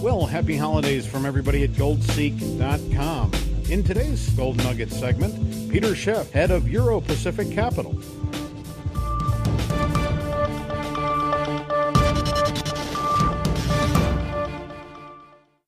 Well, happy holidays from everybody at goldseek.com. In today's Gold Nugget segment, Peter Schiff, head of Euro-Pacific Capital.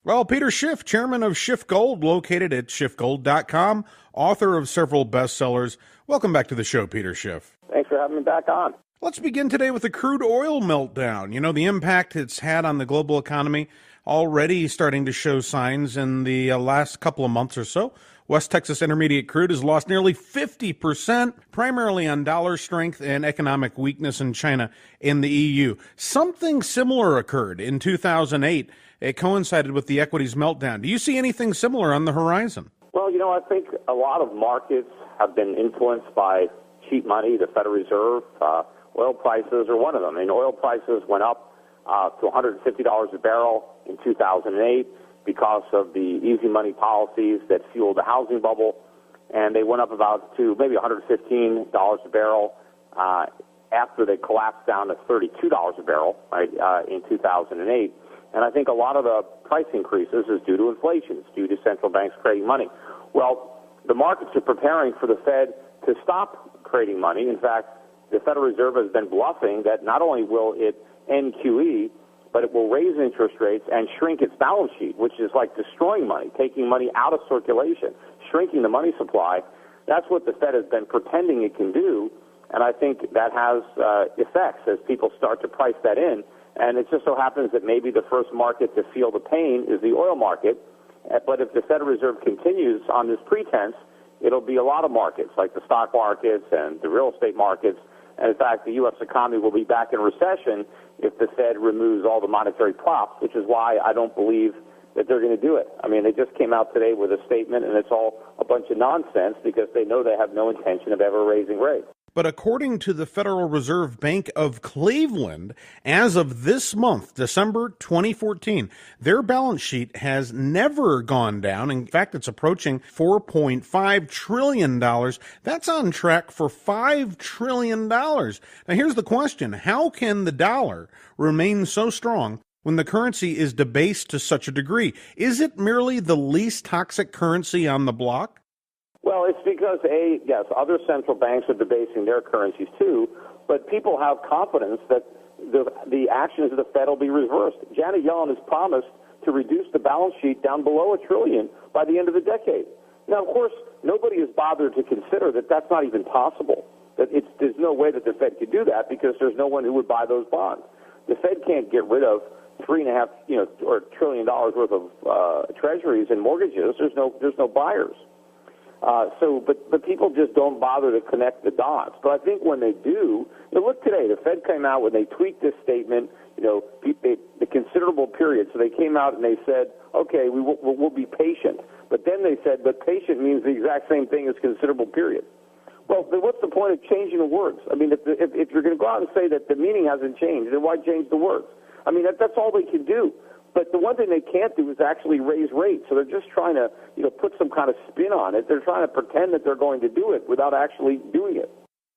Well, Peter Schiff, chairman of Schiff Gold, located at schiffgold.com, author of several bestsellers. Welcome back to the show, Peter Schiff. Thanks for having me back on. Let's begin today with the crude oil meltdown. You know, the impact it's had on the global economy already starting to show signs in the last couple of months or so. West Texas Intermediate crude has lost nearly 50%, primarily on dollar strength and economic weakness in China and the EU. Something similar occurred in 2008. It coincided with the equities meltdown. Do you see anything similar on the horizon? Well, you know, I think a lot of markets have been influenced by cheap money, the Federal Reserve. Oil prices are one of them. I mean, oil prices went up to $150 a barrel in 2008 because of the easy money policies that fueled the housing bubble, and they went up about to maybe $115 a barrel after they collapsed down to $32 a barrel, right, in 2008. And I think a lot of the price increases is due to inflation. It's due to central banks creating money. Well, the markets are preparing for the Fed to stop creating money. In fact, the Federal Reserve has been bluffing that not only will it end QE, but it will raise interest rates and shrink its balance sheet, which is like destroying money, taking money out of circulation, shrinking the money supply. That's what the Fed has been pretending it can do, and I think that has effects as people start to price that in. And it just so happens that maybe the first market to feel the pain is the oil market. But if the Federal Reserve continues on this pretense, it'll be a lot of markets, like the stock markets and the real estate markets. And in fact, the U.S. economy will be back in recession if the Fed removes all the monetary props, which is why I don't believe that they're going to do it. I mean, they just came out today with a statement, and it's all a bunch of nonsense because they know they have no intention of ever raising rates. But according to the Federal Reserve Bank of Cleveland, as of this month, December 2014, their balance sheet has never gone down. In fact, it's approaching $4.5 trillion. That's on track for $5 trillion. Now, here's the question. How can the dollar remain so strong when the currency is debased to such a degree? Is it merely the least toxic currency on the block? Well, it's because, yes, other central banks are debasing their currencies too, but people have confidence that the actions of the Fed will be reversed. Janet Yellen has promised to reduce the balance sheet down below $1 trillion by the end of the decade. Now, of course, nobody has bothered to consider that that's not even possible, that there's no way that the Fed could do that because there's no one who would buy those bonds. The Fed can't get rid of $3.5 trillion worth of treasuries and mortgages. There's no buyers. But people just don't bother to connect the dots. But I think when they do, look today, the Fed came out when they tweaked this statement, the considerable period. So they came out and they said, okay, we'll be patient. But then they said, but patient means the exact same thing as considerable period. Well, then what's the point of changing the words? I mean, if you're going to go out and say that the meaning hasn't changed, then why change the words? I mean, that's all they can do. But the one thing they can't do is actually raise rates. So they're just trying to, put some kind of spin on it. They're trying to pretend that they're going to do it without actually doing it.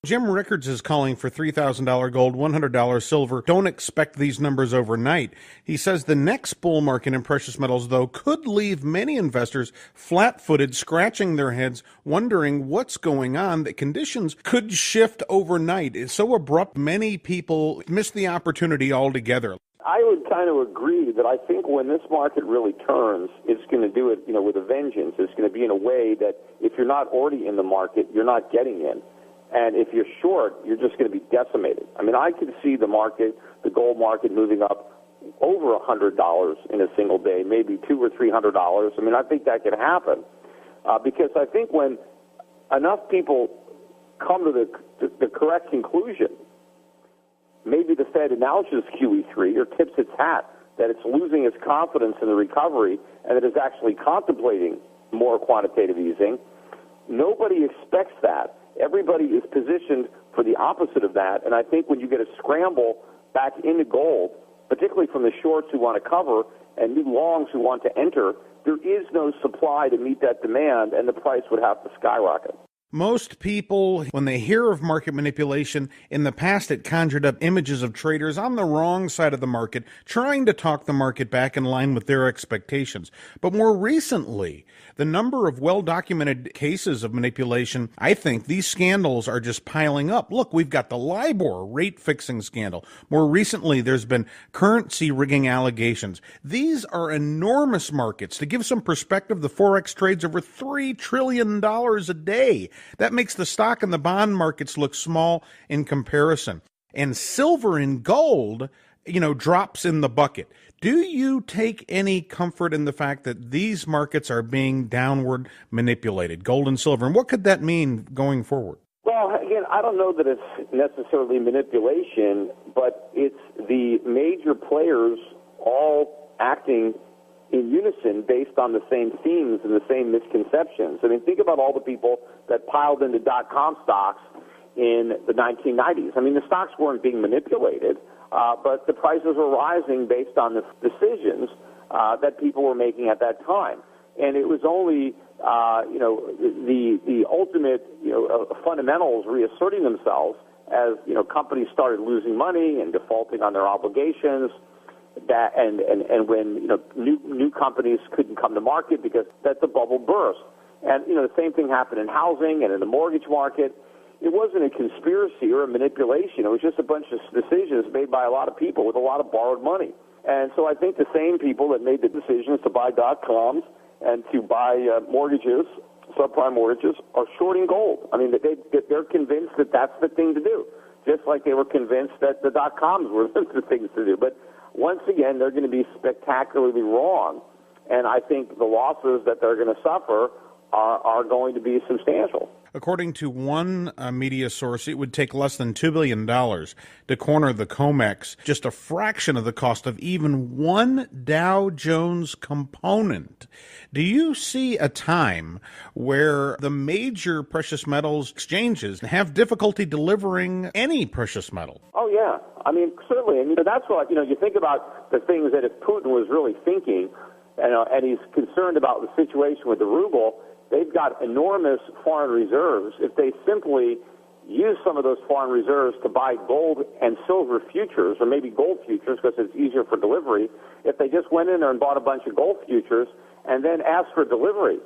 Jim Rickards is calling for $3,000 gold, $100 silver. Don't expect these numbers overnight. He says the next bull market in precious metals, though, could leave many investors flat-footed, scratching their heads, wondering what's going on, that conditions could shift overnight. It's so abrupt, many people miss the opportunity altogether. I would kind of agree that I think when this market really turns, it's going to do it, with a vengeance. It's going to be in a way that if you're not already in the market, you're not getting in. And if you're short, you're just going to be decimated. I mean, I could see the market, the gold market, moving up over $100 in a single day, maybe $200 or $300. I mean, I think that could happen because I think when enough people come to the correct conclusion, maybe the Fed announces QE3 or tips its hat that it's losing its confidence in the recovery and that it's actually contemplating more quantitative easing. Nobody expects that. Everybody is positioned for the opposite of that, and I think when you get a scramble back into gold, particularly from the shorts who want to cover and new longs who want to enter, there is no supply to meet that demand, and the price would have to skyrocket. Most people, when they hear of market manipulation, in the past it conjured up images of traders on the wrong side of the market, trying to talk the market back in line with their expectations. But more recently, the number of well-documented cases of manipulation, I think these scandals are just piling up. Look, we've got the LIBOR rate-fixing scandal. More recently, there's been currency rigging allegations. These are enormous markets. To give some perspective, the Forex trades over $3 trillion a day. That makes the stock and the bond markets look small in comparison. And silver and gold, drops in the bucket. Do you take any comfort in the fact that these markets are being downward manipulated, gold and silver? And what could that mean going forward? Well, again, I don't know that it's necessarily manipulation, but it's the major players all acting in unison based on the same themes and the same misconceptions. I mean, think about all the people that piled into dot-com stocks in the 1990s. I mean, the stocks weren't being manipulated, but the prices were rising based on the decisions that people were making at that time. And it was only, the ultimate, fundamentals reasserting themselves as, companies started losing money and defaulting on their obligations. That and when new companies couldn't come to market because the bubble burst, and the same thing happened in housing and in the mortgage market. It wasn't a conspiracy or a manipulation. It was just a bunch of decisions made by a lot of people with a lot of borrowed money. And so I think the same people that made the decisions to buy .coms and to buy mortgages, subprime mortgages, are shorting gold. I mean, they're convinced that that's the thing to do, just like they were convinced that the .coms were the things to do. But once again, they're going to be spectacularly wrong, and I think the losses that they're going to suffer are going to be substantial. According to one media source, it would take less than $2 billion to corner the COMEX, just a fraction of the cost of even one Dow Jones component. Do you see a time where the major precious metals exchanges have difficulty delivering any precious metal? Oh, yeah. I mean, certainly. And that's what, you think about the things that if Putin was really thinking, and he's concerned about the situation with the ruble, they've got enormous foreign reserves. If they simply use some of those foreign reserves to buy gold and silver futures, or maybe gold futures because it's easier for delivery, if they just went in there and bought a bunch of gold futures and then asked for delivery,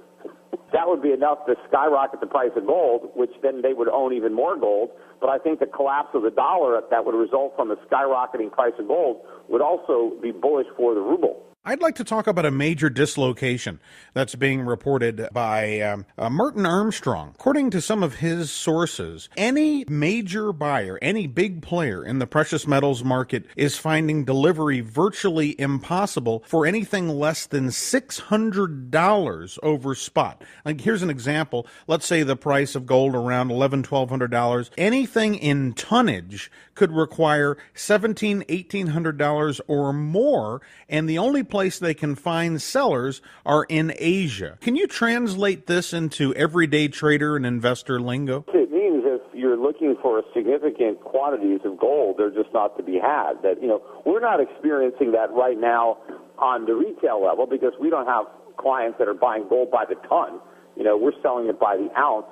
that would be enough to skyrocket the price of gold, which then they would own even more gold. But I think the collapse of the dollar that would result from the skyrocketing price of gold would also be bullish for the ruble. I'd like to talk about a major dislocation that's being reported by Martin Armstrong. According to some of his sources, any major buyer, any big player in the precious metals market is finding delivery virtually impossible for anything less than $600 over spot. Like, here's an example. Let's say the price of gold around $1,100, $1,200. Anything in tonnage could require $1,700, $1,800 or more, and the only place they can find sellers are in Asia. Can you translate this into everyday trader and investor lingo? It means if you're looking for significant quantities of gold, they're just not to be had. That we're not experiencing that right now on the retail level because we don't have clients that are buying gold by the ton. We're selling it by the ounce,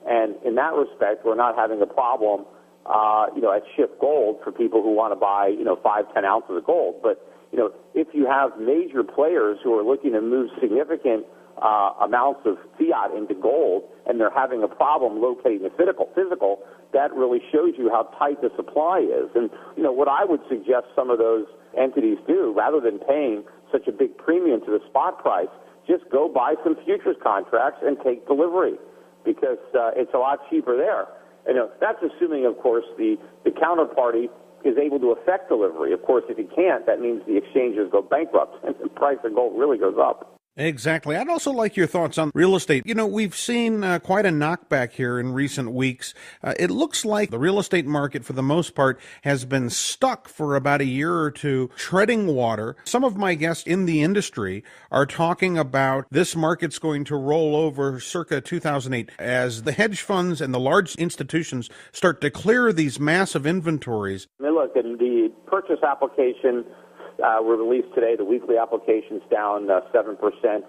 and in that respect, we're not having a problem. At Schiff Gold for people who want to buy 5-10 ounces of gold, but if you have major players who are looking to move significant amounts of fiat into gold and they're having a problem locating the physical, that really shows you how tight the supply is. And, what I would suggest some of those entities do, rather than paying such a big premium to the spot price, just go buy some futures contracts and take delivery because it's a lot cheaper there. That's assuming, of course, the counterparty is able to affect delivery. Of course, if he can't, that means the exchanges go bankrupt and the price of gold really goes up. Exactly. I'd also like your thoughts on real estate. We've seen quite a knockback here in recent weeks. It looks like the real estate market, for the most part, has been stuck for about a year or two, treading water. Some of my guests in the industry are talking about this market's going to roll over circa 2008 as the hedge funds and the large institutions start to clear these massive inventories. I mean, look, in the purchase application were released today. The weekly application's down 7%.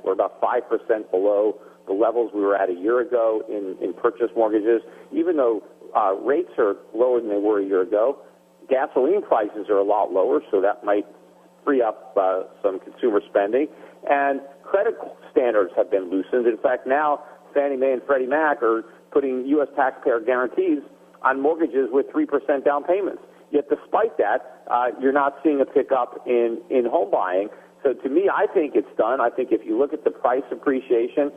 We're about 5% below the levels we were at a year ago in purchase mortgages. Even though rates are lower than they were a year ago, gasoline prices are a lot lower, so that might free up some consumer spending. And credit standards have been loosened. In fact, now Fannie Mae and Freddie Mac are putting U.S. taxpayer guarantees on mortgages with 3% down payments. Yet despite that, you're not seeing a pickup in home buying. So to me, I think it's done. I think if you look at the price appreciation,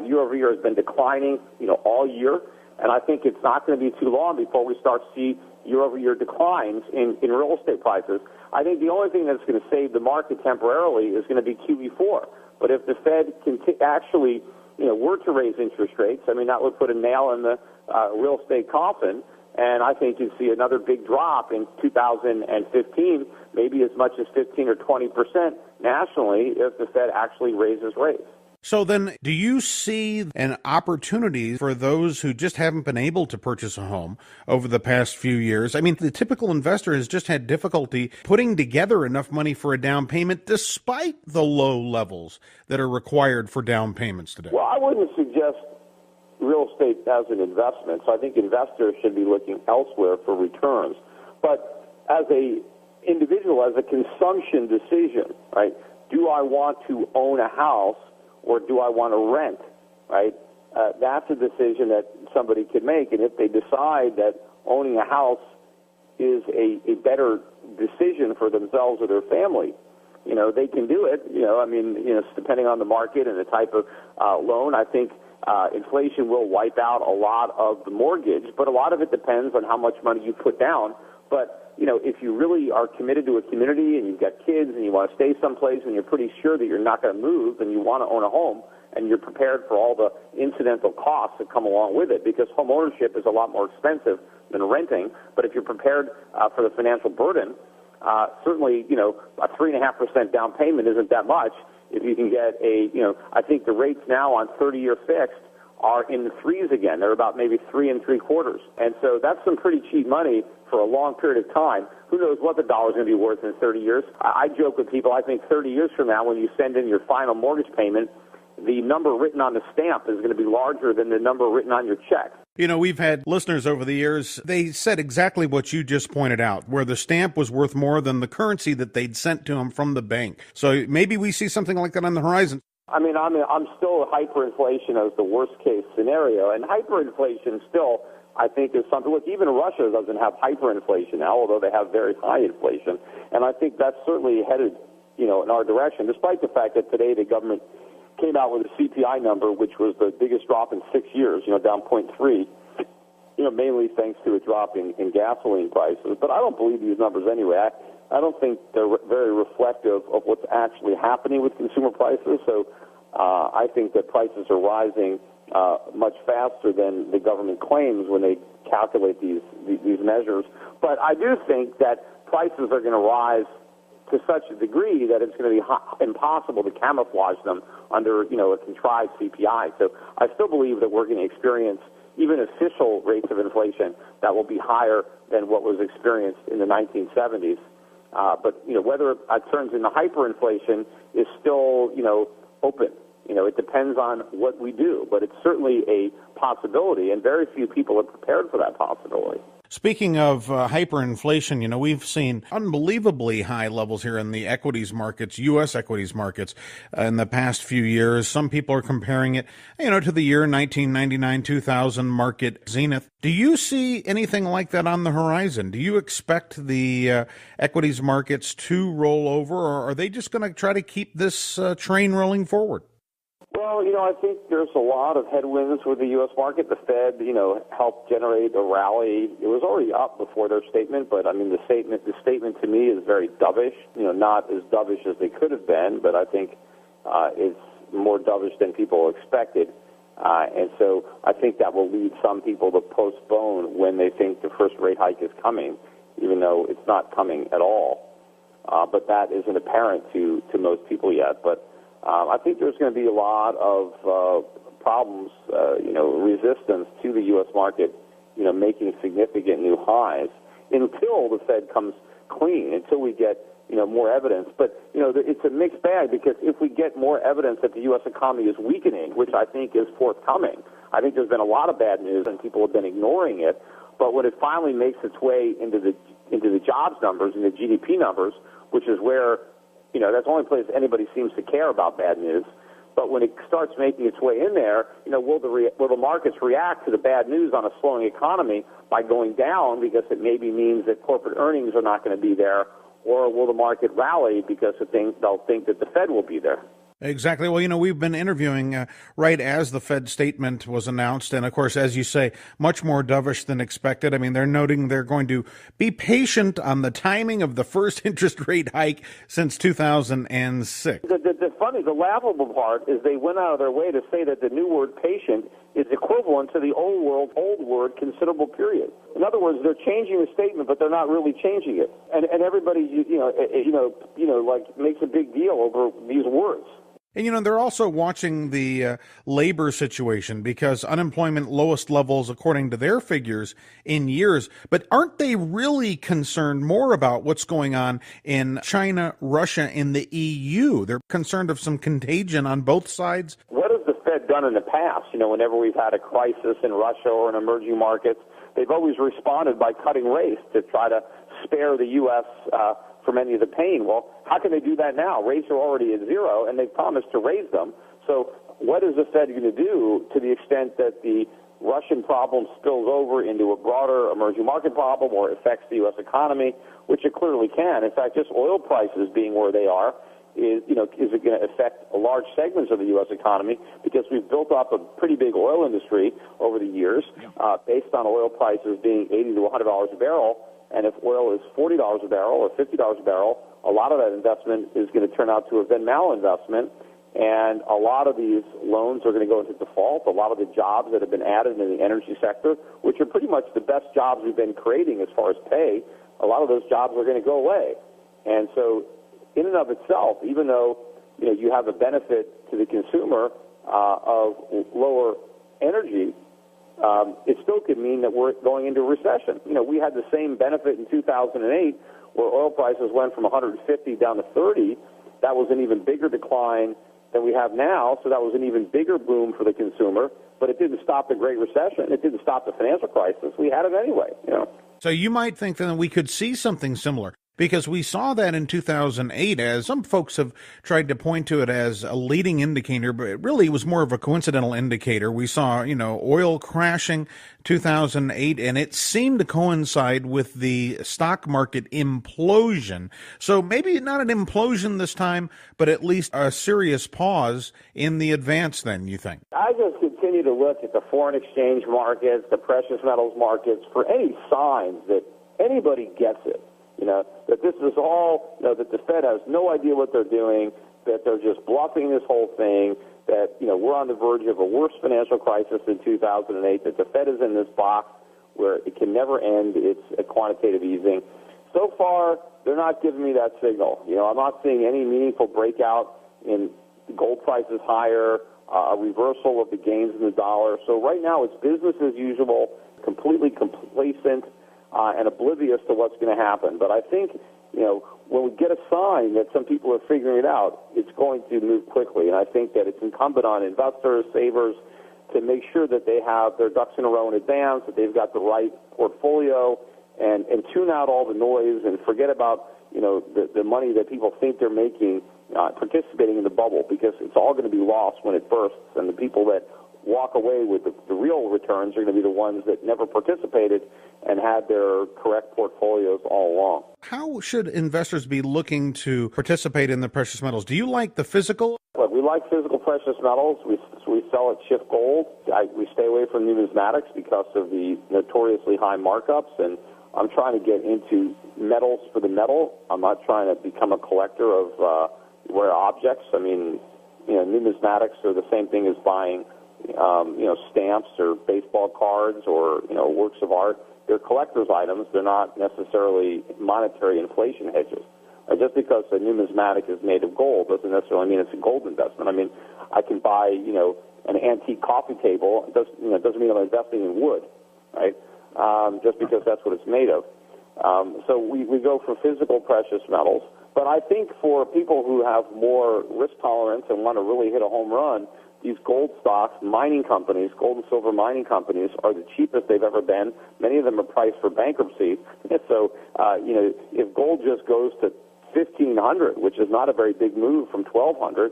year over year has been declining, all year. And I think it's not going to be too long before we start to see year-over-year declines in real estate prices. I think the only thing that's going to save the market temporarily is going to be QE4. But if the Fed can actually, were to raise interest rates, I mean, that would put a nail in the real estate coffin. And I think you'd see another big drop in 2015, maybe as much as 15 or 20% nationally if the Fed actually raises rates. So then, do you see an opportunity for those who just haven't been able to purchase a home over the past few years? I mean, the typical investor has just had difficulty putting together enough money for a down payment despite the low levels that are required for down payments today. Well, I wouldn't suggest real estate as an investment, so I think investors should be looking elsewhere for returns. But as a individual, as a consumption decision, right, do I want to own a house or do I want to rent, right? That's a decision that somebody could make. And if they decide that owning a house is a better decision for themselves or their family, they can do it. Depending on the market and the type of loan, I think inflation will wipe out a lot of the mortgage, but a lot of it depends on how much money you put down. But if you really are committed to a community and you've got kids and you want to stay someplace and you're pretty sure that you're not going to move and you want to own a home and you're prepared for all the incidental costs that come along with it, because home ownership is a lot more expensive than renting. But if you're prepared for the financial burden, certainly, a 3.5% down payment isn't that much. If you can get I think the rates now on 30-year fixed are in the threes again. They're about maybe 3 3/4. And so that's some pretty cheap money for a long period of time. Who knows what the dollar's going to be worth in 30 years? I joke with people, I think 30 years from now, when you send in your final mortgage payment, the number written on the stamp is going to be larger than the number written on your check. We've had listeners over the years, they said exactly what you just pointed out, where the stamp was worth more than the currency that they'd sent to them from the bank. So maybe we see something like that on the horizon. I'm still hyperinflation as the worst case scenario, and hyperinflation still, I think, is something. Look, even Russia doesn't have hyperinflation now, although they have very high inflation, and I think that's certainly headed, in our direction. Despite the fact that today the government came out with a CPI number, which was the biggest drop in 6 years, down 0.3, mainly thanks to a drop in gasoline prices. But I don't believe these numbers anyway. I don't think they're very reflective of what's actually happening with consumer prices. So I think that prices are rising much faster than the government claims when they calculate these measures. But I do think that prices are going to rise to such a degree that it's going to be impossible to camouflage them under, a contrived CPI. So I still believe that we're going to experience even official rates of inflation that will be higher than what was experienced in the 1970s. But whether it turns into hyperinflation is still, open. It depends on what we do, but it's certainly a possibility, and very few people are prepared for that possibility. Speaking of hyperinflation, we've seen unbelievably high levels here in the equities markets, U.S. equities markets, in the past few years. Some people are comparing it, to the year 1999-2000 market zenith. Do you see anything like that on the horizon? Do you expect the equities markets to roll over, or are they just going to try to keep this train rolling forward? Well, I think there's a lot of headwinds with the U.S. market. The Fed, helped generate a rally. It was already up before their statement, but the statement to me is very dovish. Not as dovish as they could have been, but I think it's more dovish than people expected. And so I think that will lead some people to postpone when they think the first rate hike is coming, even though it's not coming at all. But that isn't apparent to most people yet. But I think there's going to be a lot of problems, resistance to the U.S. market, making significant new highs until the Fed comes clean until we get more evidence. But it's a mixed bag, because if we get more evidence that the U.S. economy is weakening, which I think is forthcoming, I think there's been a lot of bad news and people have been ignoring it. But when it finally makes its way into the jobs numbers and the GDP numbers, which is where that's the only place anybody seems to care about bad news. But when it starts making its way in there, will the markets react to the bad news on a slowing economy by going down because it maybe means that corporate earnings are not going to be there, or will the market rally because they'll think that the Fed will be there? Exactly. Well, we've been interviewing right as the Fed statement was announced. And of course, as you say, much more dovish than expected. I mean, they're noting they're going to be patient on the timing of the first interest rate hike since 2006. The laughable part is they went out of their way to say that the new word patient is equivalent to the old word considerable period. In other words, they're changing the statement, but they're not really changing it. And everybody, makes a big deal over these words. And, they're also watching the labor situation, because unemployment lowest levels, according to their figures, in years. But aren't they really concerned more about what's going on in China, Russia, and the EU? They're concerned of some contagion on both sides. What has the Fed done in the past? Whenever we've had a crisis in Russia or in emerging markets, they've always responded by cutting rates to try to spare the U.S. From any of the pain. Well, how can they do that now? Rates are already at zero, and they've promised to raise them. So what is the Fed going to do to the extent that the Russian problem spills over into a broader emerging market problem or affects the U.S. economy, which it clearly can? In fact, just oil prices being where they are is it going to affect large segments of the U.S. economy, because we've built up a pretty big oil industry over the years based on oil prices being $80 to $100 a barrel. And if oil is $40 a barrel or $50 a barrel, a lot of that investment is going to turn out to have been malinvestment. And a lot of these loans are going to go into default. A lot of the jobs that have been added in the energy sector, which are pretty much the best jobs we've been creating as far as pay, a lot of those jobs are going to go away. And so in and of itself, even though you have a benefit to the consumer of lower energy, it still could mean that we're going into a recession. We had the same benefit in 2008, where oil prices went from 150 down to 30. That was an even bigger decline than we have now, so that was an even bigger boom for the consumer. But it didn't stop the Great Recession. It didn't stop the financial crisis. We had it anyway. So you might think that we could see something similar, because we saw that in 2008, as some folks have tried to point to it as a leading indicator, but it really was more of a coincidental indicator. We saw, oil crashing 2008, and it seemed to coincide with the stock market implosion. So maybe not an implosion this time, but at least a serious pause in the advance then, you think? I just continue to look at the foreign exchange markets, the precious metals markets, for any signs that anybody gets it. That this is all, that the Fed has no idea what they're doing, that they're just bluffing this whole thing, that, we're on the verge of a worse financial crisis in 2008, that the Fed is in this box where it can never end its quantitative easing. So far, they're not giving me that signal. I'm not seeing any meaningful breakout in gold prices higher, a reversal of the gains in the dollar. So right now, it's business as usual, completely complacent, and oblivious to what's going to happen. But I think, when we get a sign that some people are figuring it out, it's going to move quickly. And I think that it's incumbent on investors, savers, to make sure that they have their ducks in a row in advance, that they've got the right portfolio, and tune out all the noise and forget about, the money that people think they're making participating in the bubble, because it's all going to be lost when it bursts. And the people that walk away with the real returns are going to be the ones that never participated and had their correct portfolios all along. How should investors be looking to participate in the precious metals? Do you like the physical? Look, we like physical precious metals. We sell at Schiff Gold. We stay away from numismatics because of the notoriously high markups, and I'm trying to get into metals for the metal. I'm not trying to become a collector of rare objects. I mean, numismatics are the same thing as buying stamps or baseball cards or, works of art. They're collector's items. They're not necessarily monetary inflation hedges. Just because a numismatic is made of gold doesn't necessarily mean it's a gold investment. I mean, I can buy, an antique coffee table. It doesn't mean I'm investing in wood, right? Just because that's what it's made of. So we go for physical precious metals. But I think for people who have more risk tolerance and want to really hit a home run, these gold stocks, mining companies, gold and silver mining companies, are the cheapest they've ever been. Many of them are priced for bankruptcy. And so, if gold just goes to 1,500, which is not a very big move from 1,200,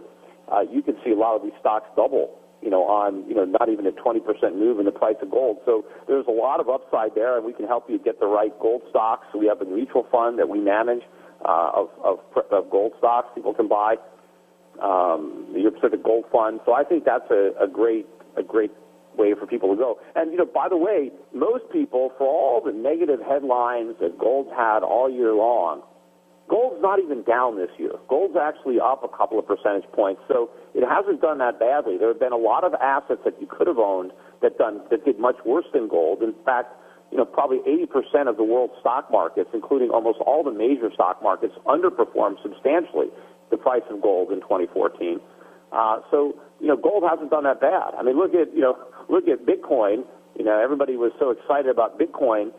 you could see a lot of these stocks double, on, not even a 20% move in the price of gold. So there's a lot of upside there, and we can help you get the right gold stocks. We have a mutual fund that we manage of gold stocks people can buy. The Europe Pacific Gold Fund. So I think that's a great way for people to go. And, by the way, most people, for all the negative headlines that gold's had all year long, gold's not even down this year. Gold's actually up a couple of percentage points. So it hasn't done that badly. There have been a lot of assets that you could have owned that did much worse than gold. In fact, probably 80% of the world's stock markets, including almost all the major stock markets, underperformed substantially the price of gold in 2014. So gold hasn't done that bad. I mean, look at Bitcoin. Everybody was so excited about Bitcoin,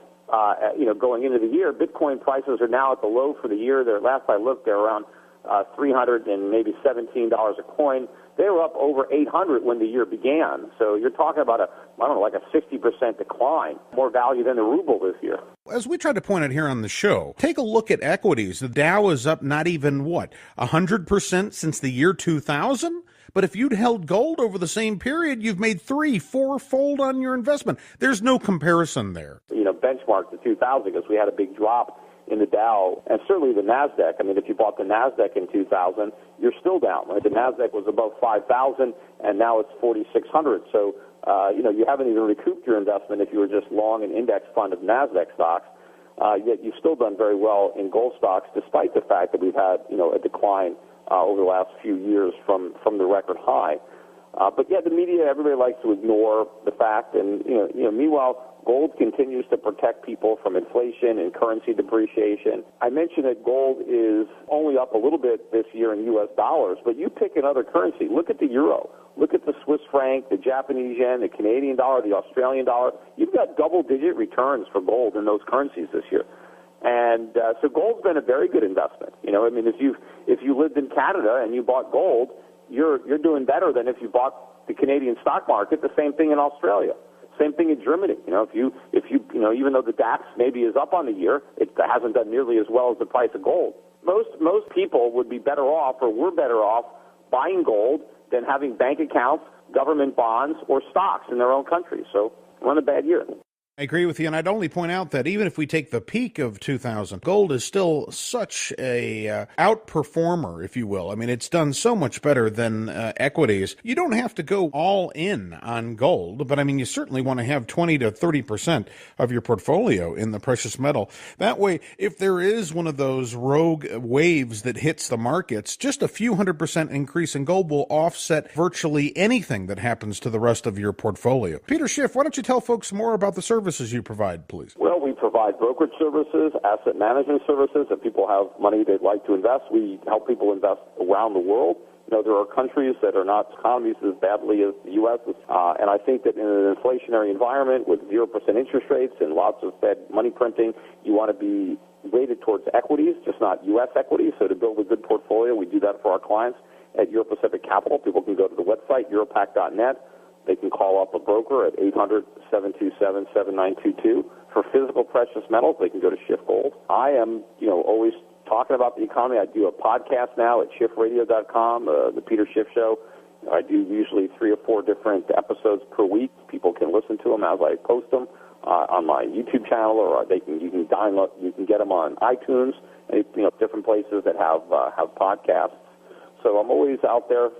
going into the year. Bitcoin prices are now at the low for the year. Last I looked, they're around $300 and maybe $17 a coin. They were up over 800 when the year began. So you're talking about like a 60% decline, more value than the ruble this year. As we try to point out here on the show, take a look at equities. The Dow is up not even, 100% since the year 2000? But if you'd held gold over the same period, you've made 3-4-fold on your investment. There's no comparison there. Benchmark to 2000 because we had a big drop in the Dow, and certainly the NASDAQ. I mean, if you bought the NASDAQ in 2000, you're still down. Right? The NASDAQ was above 5,000, and now it's 4,600. So, you haven't even recouped your investment if you were just long an index fund of NASDAQ stocks. Yet you've still done very well in gold stocks, despite the fact that we've had, a decline over the last few years from the record high. But yeah, the media, everybody likes to ignore the fact, and meanwhile, gold continues to protect people from inflation and currency depreciation. I mentioned that gold is only up a little bit this year in U.S. dollars, but you pick another currency. Look at the euro. Look at the Swiss franc, the Japanese yen, the Canadian dollar, the Australian dollar. You've got double-digit returns for gold in those currencies this year. And so gold's been a very good investment. If you lived in Canada and you bought gold, you're doing better than if you bought the Canadian stock market. The same thing in Australia. Same thing in Germany. If you even though the DAX maybe is up on the year, it hasn't done nearly as well as the price of gold. Most people would be better off, or were better off, buying gold than having bank accounts, government bonds, or stocks in their own country. So, we're in a bad year. I agree with you, and I'd only point out that even if we take the peak of 2000, gold is still such a outperformer, if you will. I mean, it's done so much better than equities. You don't have to go all in on gold, but I mean, you certainly want to have 20 to 30% of your portfolio in the precious metal. That way, if there is one of those rogue waves that hits the markets, just a few 100% increase in gold will offset virtually anything that happens to the rest of your portfolio. Peter Schiff, why don't you tell folks more about the services you provide, please? Well, we provide brokerage services, asset management services. If people have money they'd like to invest, we help people invest around the world. There are countries that are not economies as badly as the U.S. And I think that in an inflationary environment with 0% interest rates and lots of Fed money printing, you want to be weighted towards equities, just not U.S. equities. So to build a good portfolio, we do that for our clients at Europe Pacific Capital. People can go to the website, europac.net. They can call up a broker at 800-727-7922. For physical precious metals, they can go to Schiff Gold. I am, always talking about the economy. I do a podcast now at schiffradio.com, the Peter Schiff Show. I do usually 3 or 4 different episodes per week. People can listen to them as I post them on my YouTube channel, or you can download, you can get them on iTunes, different places that have podcasts. So I'm always out there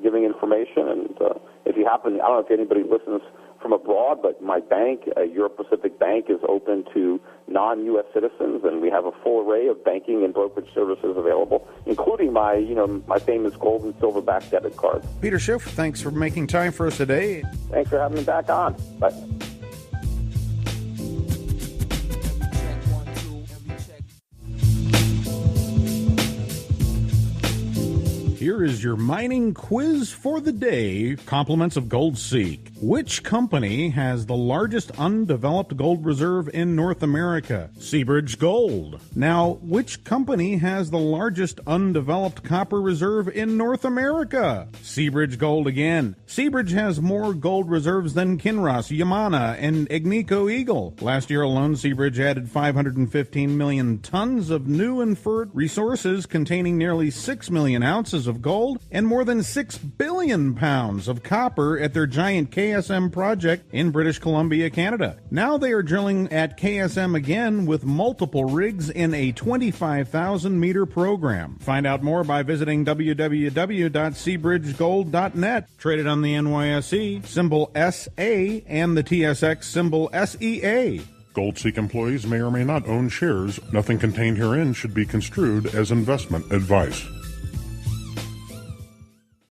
giving information, and if you happen, I don't know if anybody listens from abroad, but my bank, Europe Pacific Bank, is open to non-U.S. citizens, and we have a full array of banking and brokerage services available, including my famous gold and silver-backed debit card. Peter Schiff, thanks for making time for us today. Thanks for having me back on. Bye. Here is your mining quiz for the day. Compliments of Gold Seek. Which company has the largest undeveloped gold reserve in North America? Seabridge Gold. Now, which company has the largest undeveloped copper reserve in North America? Seabridge Gold again. Seabridge has more gold reserves than Kinross, Yamana, and Agnico Eagle. Last year alone, Seabridge added 515 million tons of new inferred resources containing nearly 6 million ounces of gold and more than 6 billion pounds of copper at their giant KSM project in British Columbia, Canada. Now they are drilling at KSM again with multiple rigs in a 25,000-meter program. Find out more by visiting www.seabridgegold.net. Traded on the NYSE, symbol SA, and the TSX, symbol SEA. GoldSeek employees may or may not own shares. Nothing contained herein should be construed as investment advice.